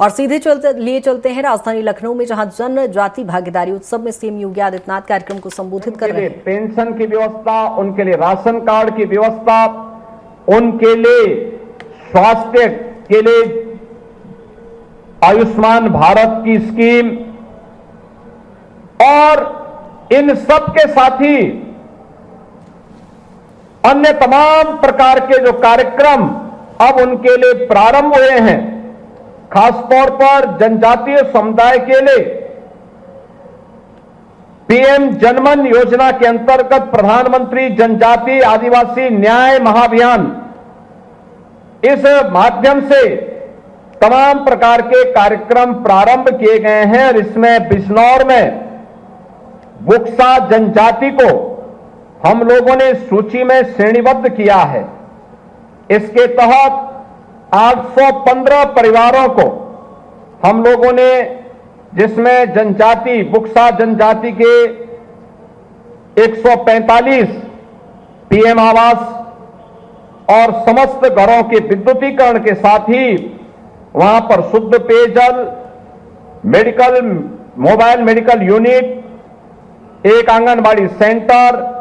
और सीधे चलते हैं राजधानी लखनऊ में, जहां जनजाति भागीदारी उत्सव में सीएम योगी आदित्यनाथ कार्यक्रम को संबोधित कर रहे हैं। पेंशन की व्यवस्था, उनके लिए राशन कार्ड की व्यवस्था, उनके लिए स्वास्थ्य के लिए आयुष्मान भारत की स्कीम और इन सब के साथ ही अन्य तमाम प्रकार के जो कार्यक्रम अब उनके लिए प्रारंभ हुए हैं, खासतौर पर जनजातीय समुदाय के लिए पीएम जनमन योजना के अंतर्गत प्रधानमंत्री जनजातीय आदिवासी न्याय महाअभियान, इस माध्यम से तमाम प्रकार के कार्यक्रम प्रारंभ किए गए हैं और इसमें बिजनौर में बुक्सा जनजाति को हम लोगों ने सूची में श्रेणीबद्ध किया है। इसके तहत 815 परिवारों को हम लोगों ने, जिसमें जनजाति बुक्सा जनजाति के 145 पीएम आवास और समस्त घरों के विद्युतीकरण के साथ ही वहां पर शुद्ध पेयजल, मेडिकल, मोबाइल मेडिकल यूनिट, एक आंगनबाड़ी सेंटर,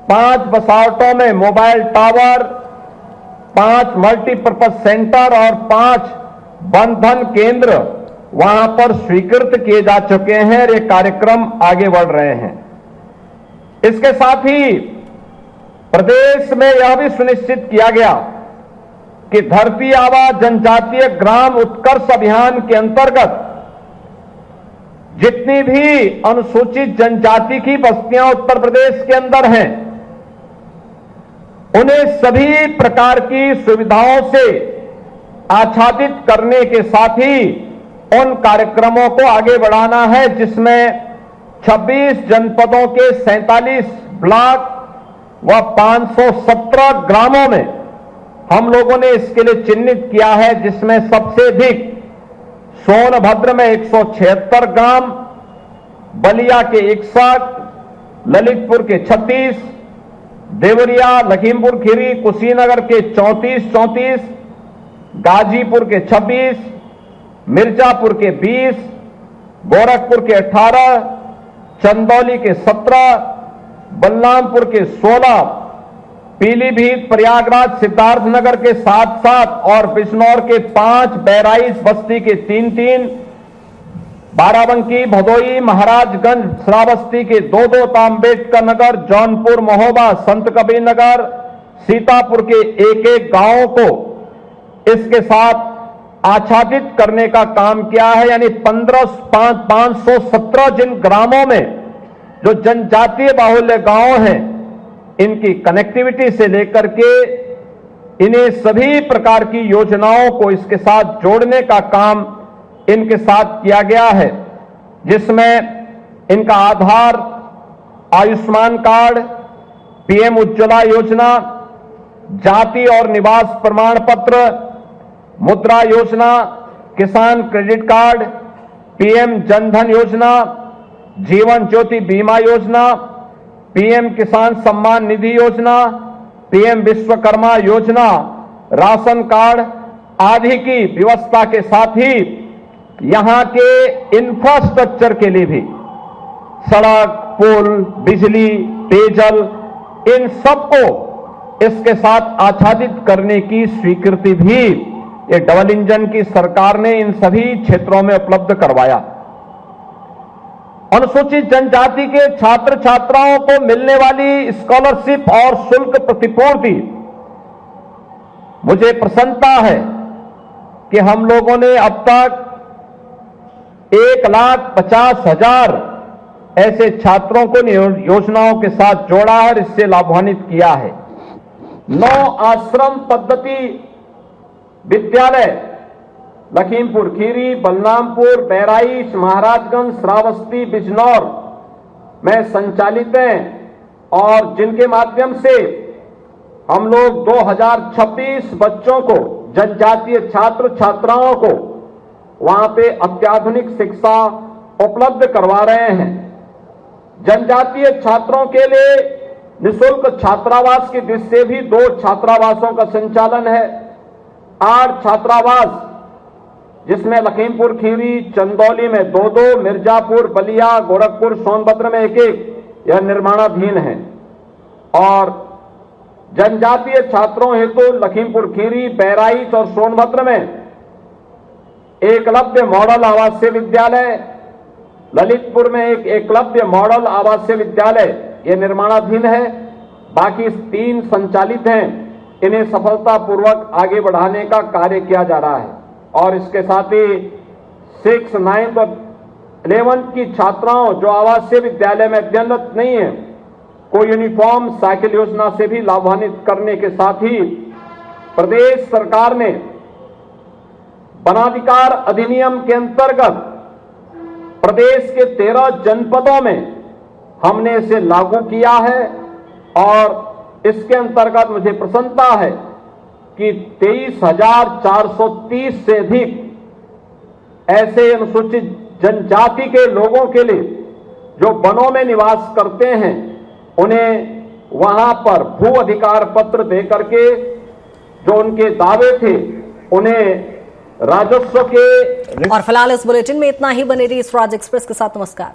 5 बसावटों में मोबाइल टावर, 5 मल्टीपर्पज सेंटर और 5 बंधन केंद्र वहां पर स्वीकृत किए जा चुके हैं और ये कार्यक्रम आगे बढ़ रहे हैं। इसके साथ ही प्रदेश में यह भी सुनिश्चित किया गया कि धरती आबा जनजातीय ग्राम उत्कर्ष अभियान के अंतर्गत जितनी भी अनुसूचित जनजाति की बस्तियां उत्तर प्रदेश के अंदर हैं, उन्हें सभी प्रकार की सुविधाओं से आच्छादित करने के साथ ही उन कार्यक्रमों को आगे बढ़ाना है, जिसमें 26 जनपदों के 47 ब्लॉक व 517 ग्रामों में हम लोगों ने इसके लिए चिन्हित किया है, जिसमें सबसे अधिक सोनभद्र में 176 ग्राम, बलिया के 61, ललितपुर के 36, देवरिया, लखीमपुर खीरी, कुशीनगर के 34, गाजीपुर के 26, मिर्जापुर के 20, गोरखपुर के 18, चंदौली के 17, बलरामपुर के 16, पीलीभीत, प्रयागराज, सिद्धार्थनगर के 7 और बिजनौर के 5, बहराइच बस्ती के 3, बाराबंकी, भदोई, महाराजगंज, श्रावस्ती के 2, अम्बेडकर नगर, जौनपुर, महोबा, संत कबीर नगर, सीतापुर के 1 गांवों को इसके साथ आच्छादित करने का काम किया है। यानी 517 जिन ग्रामों में जो जनजातीय बाहुल्य गांव हैं, इनकी कनेक्टिविटी से लेकर के इन्हें सभी प्रकार की योजनाओं को इसके साथ जोड़ने का काम इनके साथ किया गया है, जिसमें इनका आधार, आयुष्मान कार्ड, पीएम उज्ज्वला योजना, जाति और निवास प्रमाण पत्र, मुद्रा योजना, किसान क्रेडिट कार्ड, पीएम जनधन योजना, जीवन ज्योति बीमा योजना, पीएम किसान सम्मान निधि योजना, पीएम विश्वकर्मा योजना, राशन कार्ड आदि की व्यवस्था के साथ ही यहां के इंफ्रास्ट्रक्चर के लिए भी सड़क, पुल, बिजली, पेयजल, इन सबको इसके साथ आच्छादित करने की स्वीकृति भी ये डबल इंजन की सरकार ने इन सभी क्षेत्रों में उपलब्ध करवाया। अनुसूचित जनजाति के छात्र छात्राओं को मिलने वाली स्कॉलरशिप और शुल्क प्रतिपूर्ति, मुझे प्रसन्नता है कि हम लोगों ने अब तक 1,50,000 ऐसे छात्रों को योजनाओं के साथ जोड़ा और इससे लाभान्वित किया है। 9 आश्रम पद्धति विद्यालय लखीमपुर खीरी, बलरामपुर, बहराइच, महाराजगंज, श्रावस्ती, बिजनौर में संचालित हैं और जिनके माध्यम से हम लोग 2026 बच्चों को, जनजातीय छात्र छात्राओं को वहां पे अत्याधुनिक शिक्षा उपलब्ध करवा रहे हैं। जनजातीय छात्रों के लिए निःशुल्क छात्रावास की दृष्टि से भी 2 छात्रावासों का संचालन है। 8 छात्रावास जिसमें लखीमपुर खीरी, चंदौली में 2-2, मिर्जापुर, बलिया, गोरखपुर, सोनभद्र में 1-1 यह निर्माणाधीन है। और जनजातीय छात्रों हेतु लखीमपुर खीरी, बहराइच और सोनभद्र में एकलव्य मॉडल आवासीय विद्यालय, ललितपुर में एक एकलव्य मॉडल आवासीय विद्यालय ये निर्माणाधीन है। बाकी 3 संचालित हैं, इन्हें सफलतापूर्वक आगे बढ़ाने का कार्य किया जा रहा है। और इसके साथ ही 6, 9 और 11 की छात्राओं जो आवासीय विद्यालय में अध्ययनरत नहीं है को यूनिफॉर्म साइकिल योजना से भी लाभान्वित करने के साथ ही प्रदेश सरकार ने वनाधिकार अधिनियम के अंतर्गत प्रदेश के 13 जनपदों में हमने इसे लागू किया है। और इसके अंतर्गत मुझे प्रसन्नता है कि 23,430 से अधिक ऐसे अनुसूचित जनजाति के लोगों के लिए जो वनों में निवास करते हैं उन्हें वहां पर भू अधिकार पत्र दे करके जो उनके दावे थे उन्हें राजस्व के। और फिलहाल इस बुलेटिन में इतना ही। बने रहिए स्वराज एक्सप्रेस के साथ। नमस्कार।